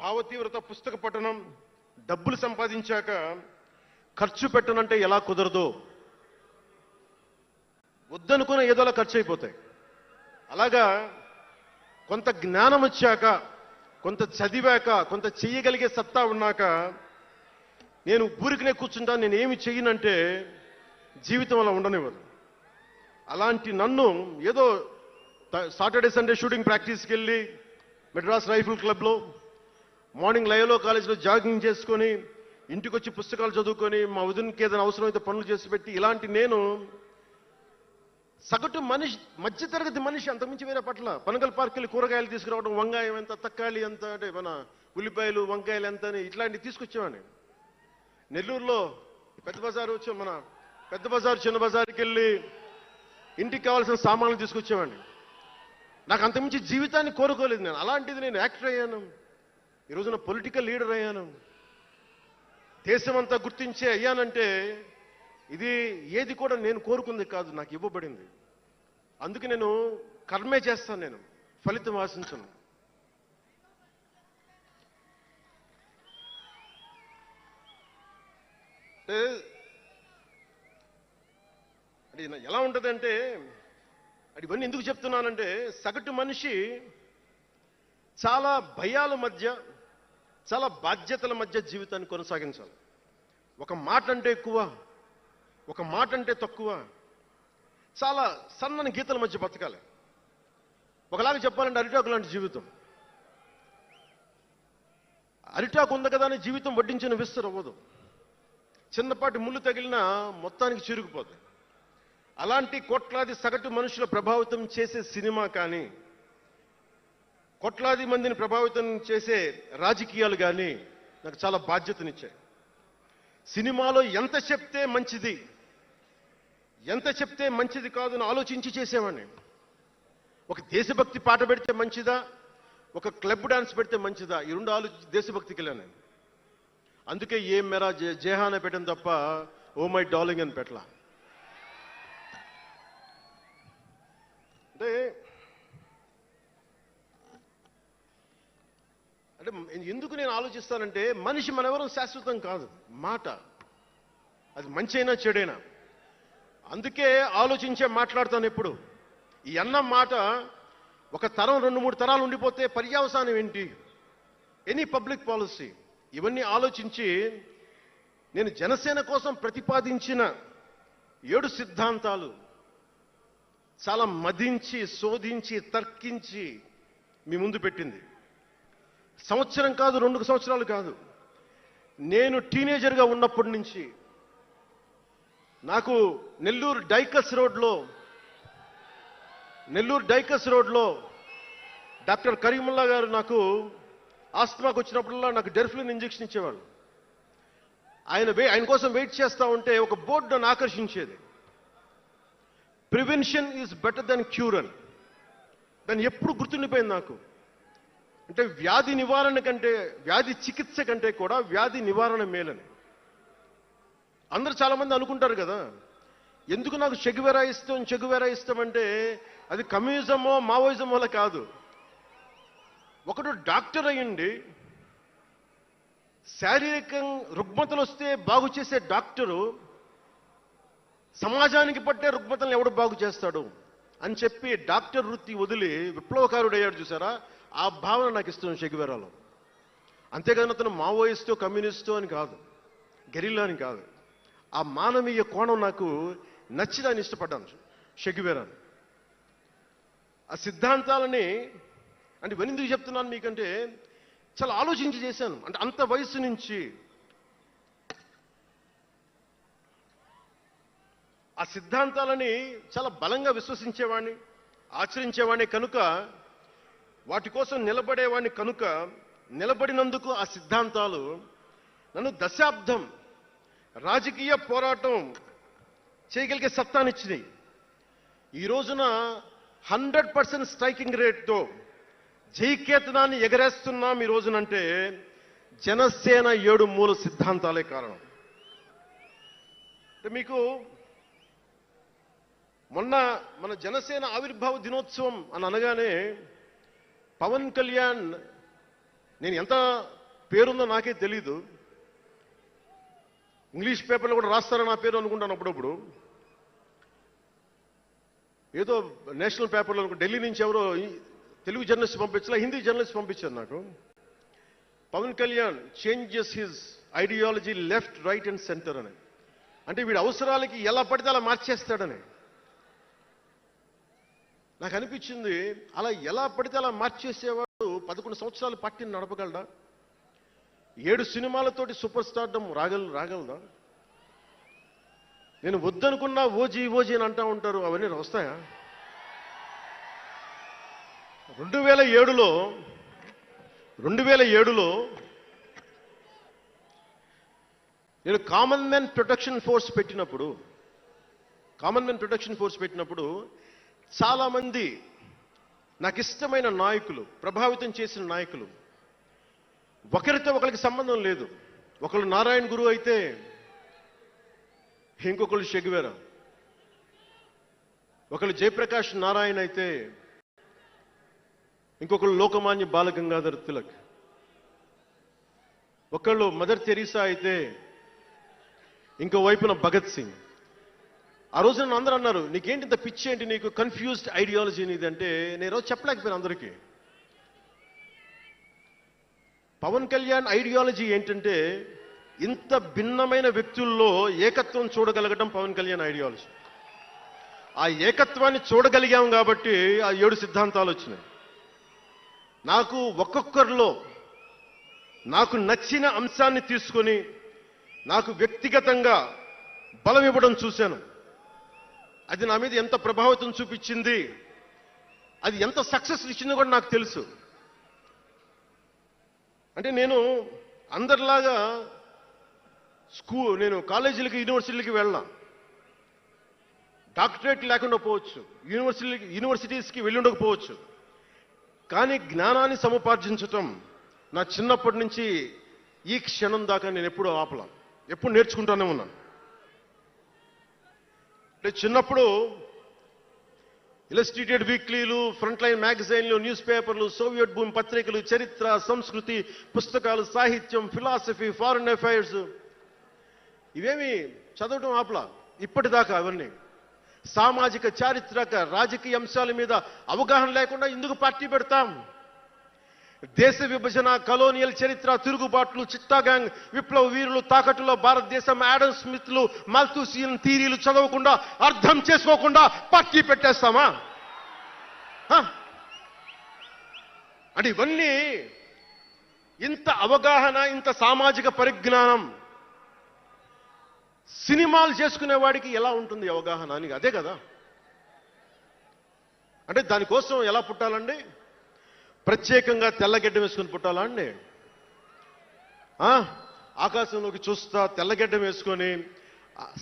భావతీవ్రత పుస్తక పఠనం, డబ్బులు సంపాదించాక ఖర్చు పెట్టనంటే ఎలా కుదరదో, వద్దనుకున్న ఏదోలా ఖర్చు అయిపోతాయి. అలాగా కొంత జ్ఞానం వచ్చాక, కొంత చదివాక, కొంత చెయ్యగలిగే సత్తా ఉన్నాక నేను ఊరికనే కూర్చుంటాను, నేను ఏమి చెయ్యనంటే జీవితం అలా ఉండనివ్వదు. అలాంటి నన్ను ఏదో సాటర్డే సండే షూటింగ్ ప్రాక్టీస్కి వెళ్ళి మెడ్రాస్ రైఫిల్ క్లబ్లో, మార్నింగ్ లయోలా కాలేజీలో జాగింగ్ చేసుకొని, ఇంటికి వచ్చి పుస్తకాలు చదువుకొని, మా వదినకి ఏదైనా అవసరమైతే పనులు చేసి పెట్టి, ఇలాంటి నేను సగటు మనిషి, మధ్యతరగతి మనిషి, అంతకుమించి వేరే పట్ల. పనగల్ పార్క్ వెళ్ళి కూరగాయలు తీసుకురావడం, వంకాయ ఎంత, తక్కాలి ఎంత, అంటే మన ఉల్లిపాయలు వంకాయలు ఎంత అని ఇట్లాంటివి తీసుకొచ్చేవాడిని. నెల్లూరులో పెద్ద బజారు వచ్చి, మన పెద్ద బజారు చిన్న బజార్కి వెళ్ళి ఇంటికి కావాల్సిన సామాన్లు తీసుకొచ్చేవాడిని. నాకు అంతకుమించి జీవితాన్ని కోరుకోలేదు నేను. అలాంటిది నేను యాక్టర్ అయ్యాను, ఈ రోజున పొలిటికల్ లీడర్ అయ్యాను, దేశమంతా గుర్తించే అయ్యానంటే ఇది ఏది కూడా నేను కోరుకుంది కాదు, నాకు ఇవ్వబడింది. అందుకే నేను కర్మే చేస్తాను, నేను ఫలితం ఆశించను. అంటే ఎలా ఉంటుందంటే, అది ఇవన్నీ ఎందుకు చెప్తున్నానంటే, సగటు మనిషి చాలా భయాల మధ్య, చాలా బాధ్యతల మధ్య జీవితాన్ని కొనసాగించాలి. ఒక మాట అంటే ఎక్కువ, ఒక మాట అంటే తక్కువ, చాలా సన్నని గీతల మధ్య బతకాలి. ఒకలాగా చెప్పాలంటే అరిటాకు లాంటి జీవితం. అరిటాకు ఉంది కదా అని జీవితం వడ్డించిన విస్తరు అవ్వదు. చిన్నపాటి ముళ్ళు తగిలినా మొత్తానికి చిరుగుపోతుంది. అలాంటి కోట్లాది సగటు మనుషుల ప్రభావితం చేసే సినిమా కానీ, కోట్లాది మందిని ప్రభావితం చేసే రాజకీయాలు కానీ నాకు చాలా బాధ్యతనిచ్చాయి. సినిమాలో ఎంత చెప్తే మంచిది, ఎంత చెప్తే మంచిది కాదు అని ఆలోచించి చేసేవాడిని. ఒక దేశభక్తి పాట పెడితే మంచిదా, ఒక క్లబ్ డాన్స్ పెడితే మంచిదా, ఈ రెండు ఆలోచించి దేశభక్తికి వెళ్ళాను నేను. అందుకే ఏం మెరా జేహానే పెట్టాను తప్ప ఓ మై డార్లింగ్ అని పెట్టలా. అంటే అంటే ఎందుకు నేను ఆలోచిస్తానంటే, మనిషి మనెవరం శాశ్వతం కాదు. మాట అది మంచి అయినా చెడైనా, అందుకే ఆలోచించే మాట్లాడతాను ఎప్పుడు. ఈ అన్న మాట ఒక తరం 2-3 తరాలు ఉండిపోతే పర్యవసానం ఏంటి, ఎనీ పబ్లిక్ పాలసీ, ఇవన్నీ ఆలోచించి నేను జనసేన కోసం ప్రతిపాదించిన 7 సిద్ధాంతాలు చాలా మదించి, శోధించి, తర్కించి మీ ముందు పెట్టింది. సంవత్సరం కాదు, 2 సంవత్సరాలు కాదు, నేను టీనేజర్గా ఉన్నప్పటి నుంచి నాకు నెల్లూరు డైకస్ రోడ్లో డాక్టర్ కరీముల్లా గారు నాకు ఆస్తమాకు వచ్చినప్పుడల్లా నాకు డెర్ఫ్లిన్ ఇంజెక్షన్ ఇచ్చేవాళ్ళు. ఆయన కోసం వెయిట్ చేస్తూ ఉంటే ఒక బోర్డు నన్ను ఆకర్షించేది, prevention is better than cure అని. దాన్ని ఎప్పుడు గుర్తుండిపోయింది నాకు. అంటే వ్యాధి నివారణ కంటే, వ్యాధి చికిత్స కంటే కూడా వ్యాధి నివారణ మేలని. అందరూ చాలా మంది అనుకుంటారు కదా, ఎందుకు నాకు చెగువెరా ఇష్టం అంటే అది కమ్యూనిజమో మావోయిజమో కాదు. ఒకడు డాక్టర్ అయ్యండి, శారీరకం రుగ్మతలు వస్తే బాగు చేసే డాక్టరు సమాజానికి పట్టే రుగ్మతలను ఎవడు బాగు చేస్తాడు అని చెప్పి డాక్టర్ వృత్తి వదిలి విప్లవకారుడు అయ్యాడు చూసారా, ఆ భావన నాకు ఇష్టం చెగువెరాలో. అంతేగాని అతను మావోయిస్టో కమ్యూనిస్టో అని కాదు, గెరిల్లా అని కాదు. ఆ మానవీయ కోణం నాకు నచ్చి దాన్ని ఇష్టపడ్డాను చెగువెరాను. ఆ సిద్ధాంతాలని అంటే ఇవన్నీ ఎందుకు చెప్తున్నాను మీకంటే, చాలా ఆలోచించి చేశాను. అంటే అంత వయసు నుంచి ఆ సిద్ధాంతాలని చాలా బలంగా విశ్వసించేవాడిని, ఆచరించేవాడిని కనుక, వాటి కోసం నిలబడేవాడిని కనుక, నిలబడినందుకు ఆ సిద్ధాంతాలు నన్ను దశాబ్దం రాజకీయ పోరాటం చేయగలిగే సత్తానిచ్చినాయి. ఈ రోజున 100% స్ట్రైకింగ్ రేట్తో జైకేతనాన్ని ఎగరేస్తున్నాం ఈ రోజునంటే జనసేన 7 మూల సిద్ధాంతాలే కారణం. అంటే మీకు మొన్న మన జనసేన ఆవిర్భావ దినోత్సవం అని అనగానే పవన్ కళ్యాణ్ నేను ఎంత పేరుందో నాకే తెలీదు. ఇంగ్లీష్ పేపర్లో కూడా రాస్తారని నా పేరు అనుకుంటాను అప్పుడప్పుడు. ఏదో నేషనల్ పేపర్లో ఢిల్లీ నుంచి ఎవరో తెలుగు జర్నలిస్ట్ పంపించలా, హిందీ జర్నలిస్ట్ పంపించారు నాకు. Pawan Kalyan changes his ideology left, right and centre అని. అంటే వీడి అవసరాలకి ఎలా పడితే అలా మార్చేస్తాడని నాకు అనిపించింది. అలా ఎలా పడితే అలా మార్చేసేవాడు 11 సంవత్సరాలు పార్టీని నడపగలడా? 7 సినిమాలతోటి సూపర్ స్టార్డమ్ రాగలదా? నేను వద్దనుకున్నా ఓజీ అని అంటూ ఉంటారు, అవన్నీ వస్తాయా? 2007లో నేను కామన్ మ్యాన్ ప్రొటెక్షన్ ఫోర్స్ పెట్టినప్పుడు చాలామంది నాకు ఇష్టమైన నాయకులు, ప్రభావితం చేసిన నాయకులు, ఒకరితో ఒకరికి సంబంధం లేదు. ఒకళ్ళు నారాయణ గురు అయితే ఇంకొకళ్ళు షెగువేరా, ఒకళ్ళు జయప్రకాష్ నారాయణ అయితే ఇంకొకళ్ళు లోకమాన్య బాలగంగాధర్ తిలక్, ఒకళ్ళు మదర్ తెరీసా అయితే ఇంకో వైపున భగత్ సింగ్. ఆ రోజు నన్ను అందరూ అన్నారు, నీకేంటి ఇంత పిచ్చి ఏంటి, నీకు కన్ఫ్యూజ్డ్ ఐడియాలజీ నీది అంటే నేను రోజు చెప్పలేకపోయాను అందరికీ. పవన్ కళ్యాణ్ ఐడియాలజీ ఏంటంటే ఇంత భిన్నమైన వ్యక్తుల్లో ఏకత్వం చూడగలగడం పవన్ కళ్యాణ్ ఐడియాలజీ. ఆ ఏకత్వాన్ని చూడగలిగాం కాబట్టి ఆ 7 సిద్ధాంతాలు వచ్చినాయి. నాకు ఒక్కొక్కరిలో నాకు నచ్చిన అంశాన్ని తీసుకొని నాకు వ్యక్తిగతంగా బలం ఇవ్వడం చూశాను. అది నా మీద ఎంత ప్రభావితం చూపించింది, అది ఎంత సక్సెస్ ఇచ్చిందో కూడా నాకు తెలుసు. అంటే నేను అందరిలాగా నేను కాలేజీలకి యూనివర్సిటీలకి వెళ్ళా, డాక్టరేట్ లేకుండా పోవచ్చు, యూనివర్సిటీస్కి వెళ్ళి ఉండకపోవచ్చు, కానీ జ్ఞానాన్ని సముపార్జించటం నా చిన్నప్పటి నుంచి ఈ క్షణం దాకా నేను ఎప్పుడూ ఆపలా, ఎప్పుడు నేర్చుకుంటానే ఉన్నాను. అంటే చిన్నప్పుడు ఇలస్ట్రేటెడ్ వీక్లీలు, ఫ్రంట్ లైన్ మ్యాగజైన్లు, న్యూస్ పేపర్లు, సోవియట్ భూమి పత్రికలు, చరిత్ర, సంస్కృతి పుస్తకాలు, సాహిత్యం, ఫిలాసఫీ, ఫారిన్ అఫైర్స్ ఇవేమి చదవటం ఆపలా ఇప్పటిదాకా. అవన్నీ సామాజిక, చారిత్రక, రాజకీయ అంశాల మీద అవగాహన లేకుండా ఎందుకు పార్టీ పెడతాం? దేశ విభజన, కలోనియల్ చరిత్ర, తిరుగుబాట్లు, చిట్టాగాంగ్, విప్లవ వీరులు, తాకట్టులో భారతదేశం, ఆడమ్ స్మిత్లు, మాల్థూసియన్ థీరీలు చదవకుండా, అర్థం చేసుకోకుండా పార్టీ పెట్టేస్తామా? అంటే ఇవన్నీ ఇంత అవగాహన, ఇంత సామాజిక పరిజ్ఞానం సినిమాలు చేసుకునే వాడికి ఎలా ఉంటుంది అవగాహన అని? అదే కదా. అంటే దానికోసం ఎలా పుట్టాలండి? ప్రత్యేకంగా తెల్లగడ్డ వేసుకొని పుట్టాలా అండి? ఆకాశంలోకి చూస్తా తెల్లగడ్డం వేసుకొని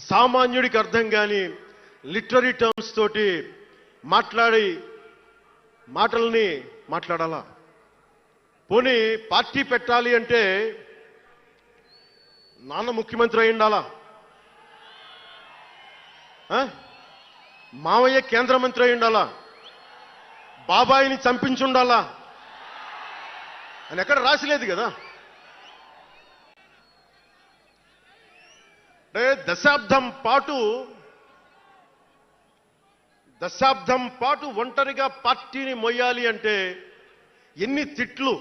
సామాన్యుడికి అర్థం కాని లిటరీ టర్మ్స్ తోటి మాటల్ని మాట్లాడాలా? పోనీ పార్టీ పెట్టాలి అంటే నాన్న ముఖ్యమంత్రి అయి ఉండాలా? మావయ్య కేంద్ర మంత్రి అయి ఉండాలా? బాబాయిని చంపించుండాలా అని ఎక్కడ రాసిలేదు కదా. అంటే దశాబ్దం పాటు ఒంటరిగా పార్టీని మొయ్యాలి అంటే ఎన్ని తిట్లు,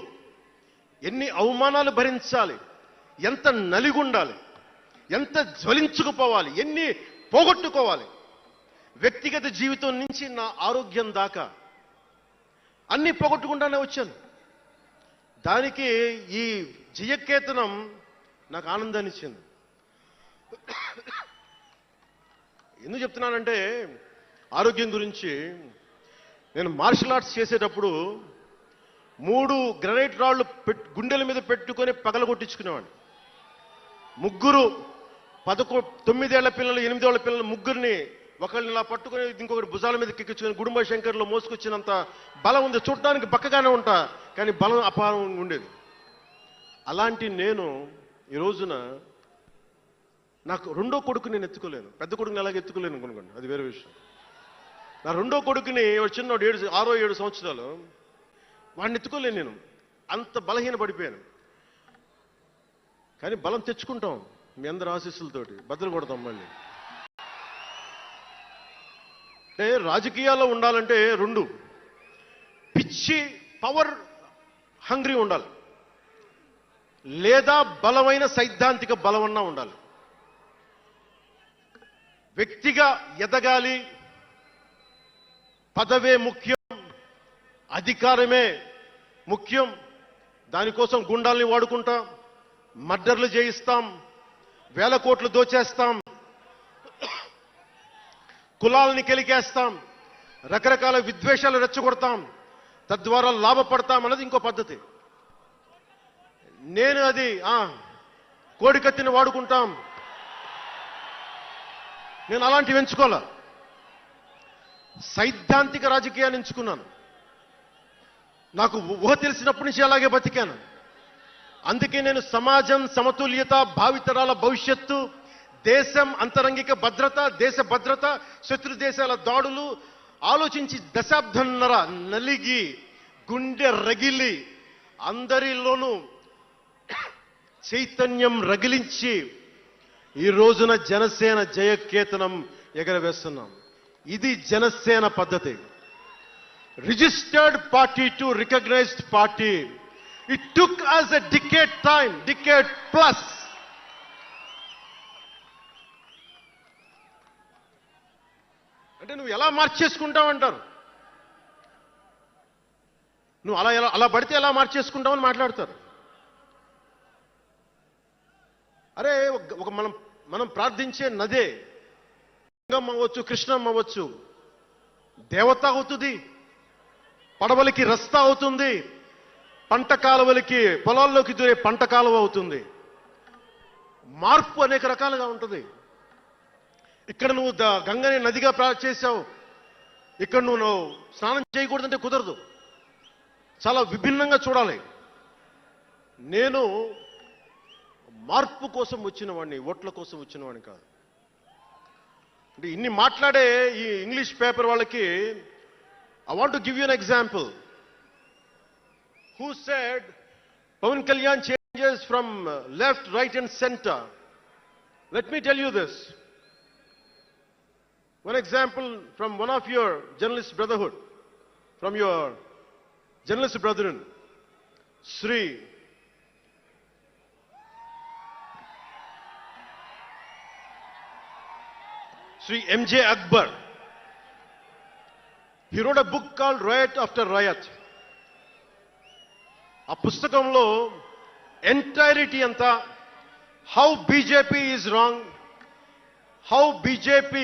ఎన్ని అవమానాలు భరించాలి, ఎంత నలిగుండాలి, ఎంత జ్వలించుకుపోవాలి, ఎన్ని పోగొట్టుకోవాలి. వ్యక్తిగత జీవితం నుంచి నా ఆరోగ్యం దాకా అన్ని పోగొట్టుకుంటానే వచ్చాను. దానికి ఈ జయకేతనం నాకు ఆనందాన్ని ఇచ్చింది. ఎందుకు చెప్తున్నానంటే ఆరోగ్యం గురించి. నేను మార్షల్ ఆర్ట్స్ చేసేటప్పుడు 3 గ్రనైట్ రాళ్లు గుండెల మీద పెట్టుకొని పగలగొట్టించుకునేవాడిని. 9 ఏళ్ల పిల్లలు, 8 ఏళ్ల పిల్లలు ముగ్గురిని ఒకళ్ళని ఇలా పట్టుకుని ఇంకొకటి భుజాల మీద కెక్కించుకొని గుడుంబ శంకర్లో మోసుకొచ్చినంత బలం ఉంది. చూడటానికి బక్కగానే ఉంటా, కానీ బలం అపారం ఉండేది. అలాంటి నేను ఈ రోజున నాకు రెండో కొడుకు నేను ఎత్తుకోలేను. పెద్ద కొడుకుని అలాగే ఎత్తుకోలేను అనుకోండి, అది వేరే విషయం. నా రెండో కొడుకుని చిన్నోడు 6-7 సంవత్సరాలు, వాడిని ఎత్తుకోలేను నేను. అంత బలహీనపడిపోయాను. కానీ బలం తెచ్చుకుంటాం మీ అందరి ఆశీస్సులతోటి, బద్దలు కొడతాం మళ్ళీ. అంటే రాజకీయాల్లో ఉండాలంటే రెండు, పిచ్చి పవర్ హంగ్రీ ఉండాలి, లేదా బలమైన సైద్ధాంతిక బలమన్నా ఉండాలి. వ్యక్తిగా ఎదగాలి, పదవే ముఖ్యం, అధికారమే ముఖ్యం. దానికోసం గుండాల్ని వాడుకుంటాం, మర్డర్లు చేయిస్తాం, వేల కోట్లు దోచేస్తాం, కులాలని కెలికేస్తాం, రకరకాల విద్వేషాలు రెచ్చగొడతాం, తద్వారా లాభపడతాం అన్నది ఇంకో పద్ధతి. నేను అది కోడికత్తిని వాడుకుంటాం, నేను అలాంటివి ఎంచుకోలే. సైద్ధాంతిక రాజకీయాన్ని ఎంచుకున్నాను. నాకు ఊహ తెలిసినప్పటి నుంచి అలాగే బతికాను. అందుకే నేను సమాజం, సమతుల్యత, భావితరాల భవిష్యత్తు, దేశం అంతరంగిక భద్రత, దేశ భద్రత, శత్రు దేశాల దాడులు ఆలోచించి దశాబ్దన్నర నలిగి గుండె రగిలి అందరిలోనూ చైతన్యం రగిలించి ఈ రోజున జనసేన జయకేతనం ఎగరవేస్తున్నాం. ఇది జనసేన పద్ధతి. Registered party to recognised party. It took us a decade plus. అంటే నువ్వు ఎలా మార్చేసుకుంటావంటారు, నువ్వు అలా పడితే ఎలా మార్చేసుకుంటావని మాట్లాడతారు. అరే ఒక మనం ప్రార్థించే నదే గంగమ్మ అవ్వచ్చు, కృష్ణమ్మ అవ్వచ్చు, దేవత అవుతుంది, పడవలకి రస్తా అవుతుంది, పంట కాలువలకి పొలాల్లోకి దూరే పంట కాలువ అవుతుంది. మార్పు అనేక రకాలుగా ఉంటుంది. ఇక్కడ నువ్వు గంగని నదిగా చేశావు, ఇక్కడ నువ్వు స్నానం చేయకూడదంటే కుదరదు. చాలా విభిన్నంగా చూడాలి. నేను మార్పు కోసం వచ్చిన వాడిని, ఓట్ల కోసం వచ్చిన వాడిని కాదు. అంటే ఇన్ని మాట్లాడే ఈ ఇంగ్లీష్ పేపర్ వాళ్ళకి I want to give you an example. Who said Pawan Kalyan changes from left, right and center? Let me tell you this. One example from one of your journalist brotherhood, from your journalist brethren, Sri M.J. Akbar. He wrote a book called Riot After Riot. ఆ పుస్తకంలో entirety అంతా how BJP is wrong, how BJP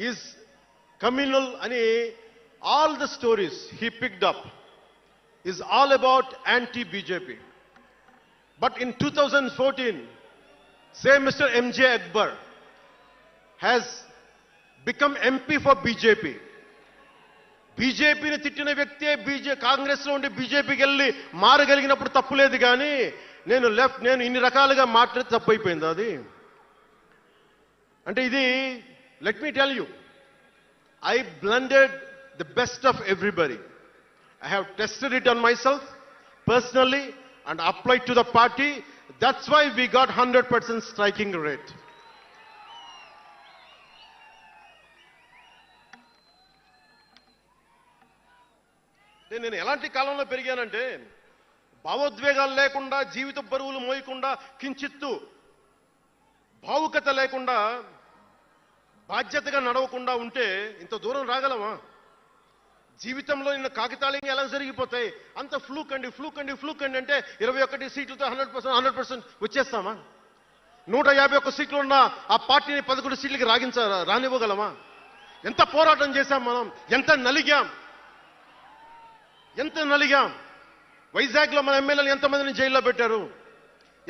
is communal అని all the stories he picked up is all about anti BJP. But in 2014 same mister M J Akbar has become MP for BJP. బీజేపీని తిట్టిన వ్యక్తే కాంగ్రెస్ లో ఉండి బీజేపీకి వెళ్ళి మారగలిగినప్పుడు తప్పులేదు. కానీ నేను ఇన్ని రకాలుగా మాట్లాడి తప్పు అయిపోయింది అది. అంటే ఇది let me tell you, I blended the best of everybody. I have tested it on myself personally and applied to the party. That's why we got 100% striking rate. నేను ఎలాంటి కాలంలో పెరిగానంటే భావోద్వేగాలు లేకుండా, జీవిత బరువులు మోయకుండా, కించిత్తు భావుకత లేకుండా, బాధ్యతగా నడవకుండా ఉంటే ఇంత దూరం రాగలమా? జీవితంలో నిన్న కాగితాలు ఎలా జరిగిపోతాయి? అంత ఫ్లూక్ అండి అంటే 21 సీట్లతో 100% వచ్చేస్తామా? 151 సీట్లు ఉన్న ఆ పార్టీని 11 సీట్లకి రానివ్వగలమా? ఎంత పోరాటం చేశాం మనం, ఎంత నలిగాం. వైజాగ్లో మన ఎమ్మెల్యేలు ఎంతమందిని జైల్లో పెట్టారు,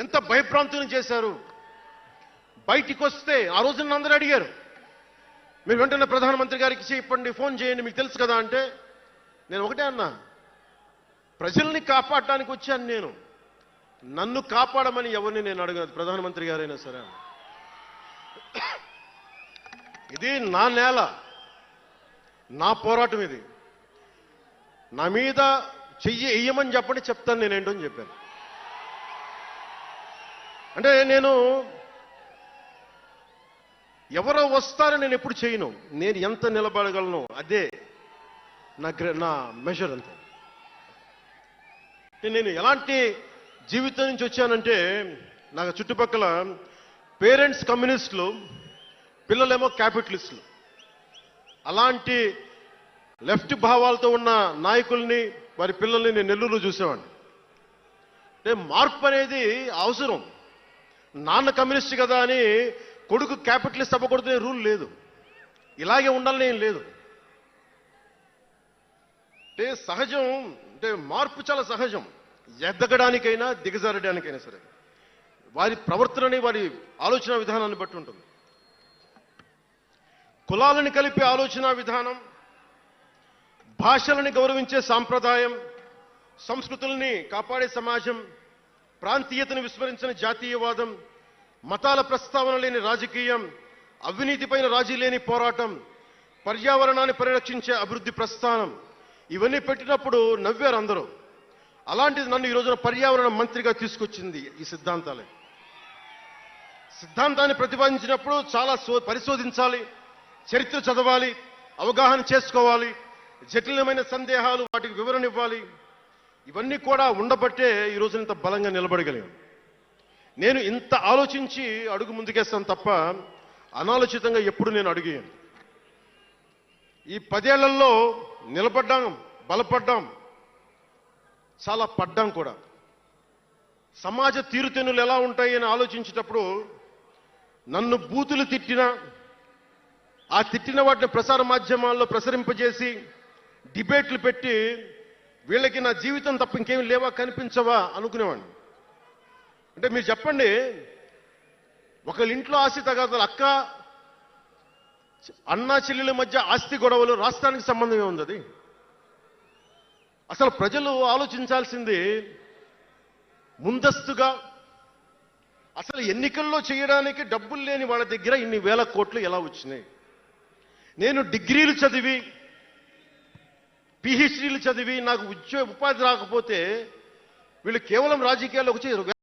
ఎంత భయభ్రాంతులను చేశారు. బయటికి వస్తే ఆ రోజున అందరూ అడిగారు, మీరు వెంటనే ప్రధానమంత్రి గారికి చెప్పండి, ఫోన్ చేయండి, మీకు తెలుసు కదా అంటే నేను ఒకటే అన్నా, ప్రజల్ని కాపాడటానికి వచ్చాను నేను, నన్ను కాపాడమని ఎవరిని నేను అడగదు, ప్రధానమంత్రి గారైనా సరే. ఇది నా నేల, నా పోరాటం ఇది. నా మీద చెయ్యి వెయ్యమని చెప్పండి, చెప్తాను నేనేంటో అని చెప్పాను. అంటే నేను ఎవరో వస్తారని నేను ఎప్పుడు చేయను. నేను ఎంత నిలబడగలను అదే నా మెజర్ అంతే. నేను ఎలాంటి జీవితం నుంచి వచ్చానంటే, నాకు చుట్టుపక్కల పేరెంట్స్ కమ్యూనిస్టులు, పిల్లలేమో క్యాపిటలిస్టులు. అలాంటి లెఫ్ట్ భావాలతో ఉన్న నాయకుల్ని, వారి పిల్లల్ని నేను నెల్లూరులో చూసేవాడిని. అంటే మార్పు అనేది అవసరం. నాన్న కమ్యూనిస్ట్ కదా అని కొడుకు క్యాపిటలిస్ట్ అవ్వకూడదనే రూల్ లేదు. ఇలాగే ఉండాలని ఏం లేదు. అంటే సహజం, అంటే మార్పు చాలా సహజం. ఎదగడానికైనా దిగజారడానికైనా సరే వారి ప్రవర్తనని, వారి ఆలోచన విధానాన్ని బట్టి ఉంటుంది. కులాలను కలిపే ఆలోచన విధానం, భాషలని గౌరవించే సాంప్రదాయం, సంస్కృతుల్ని కాపాడే సమాజం, ప్రాంతీయతను విస్మరించిన జాతీయవాదం, మతాల ప్రస్తావన లేని రాజకీయం, అవినీతిపైన రాజీ లేని పోరాటం, పర్యావరణాన్ని పరిరక్షించే అభివృద్ధి ప్రస్థానం, ఇవన్నీ పెట్టినప్పుడు నవ్వారు అందరూ. అలాంటిది నన్ను ఈ రోజున పర్యావరణ మంత్రిగా తీసుకొచ్చింది ఈ సిద్ధాంతాలే. సిద్ధాంతాన్ని ప్రతిపాదించినప్పుడు చాలా పరిశోధించాలి, చరిత్ర చదవాలి, అవగాహన చేసుకోవాలి, జటిలమైన సందేహాలు వాటికి వివరణ ఇవ్వాలి. ఇవన్నీ కూడా ఉండబట్టే ఈ రోజున ఇంత బలంగా నిలబడగలిగాను. నేను ఇంత ఆలోచించి అడుగు ముందుకేస్తాను తప్ప అనాలోచితంగా ఎప్పుడు నేను అడిగాను. ఈ 10 ఏళ్లలో నిలబడ్డాం, బలపడ్డాం, చాలా పడ్డాం కూడా. సమాజ తీరుతెన్నులు ఎలా ఉంటాయి అని ఆలోచించేటప్పుడు నన్ను బూతులు తిట్టినా, ఆ తిట్టిన వాటిని ప్రసార మాధ్యమాల్లో ప్రసరింపజేసి డిబేట్లు పెట్టి వీళ్ళకి నా జీవితం తప్ప ఇంకేం లేవా, కనిపించవా అనుకునేవాడిని. అంటే మీరు చెప్పండి, ఒకళ్ళ ఇంట్లో ఆస్తి తగాదాలు, అన్నా చెల్లెల మధ్య ఆస్తి గొడవలు, రాష్ట్రానికి సంబంధం ఏముంది? అది అసలు ప్రజలు ఆలోచించాల్సింది ముందస్తుగా. అసలు ఎన్నికల్లో చేయడానికి డబ్బులు లేని వాళ్ళ దగ్గర ఇన్ని వేల కోట్లు ఎలా వచ్చినాయి? నేను డిగ్రీలు చదివి, పిహెచ్డీలు చదివి నాకు ఉపాధి రాకపోతే వీళ్ళు కేవలం రాజకీయాల్లోకి వచ్చి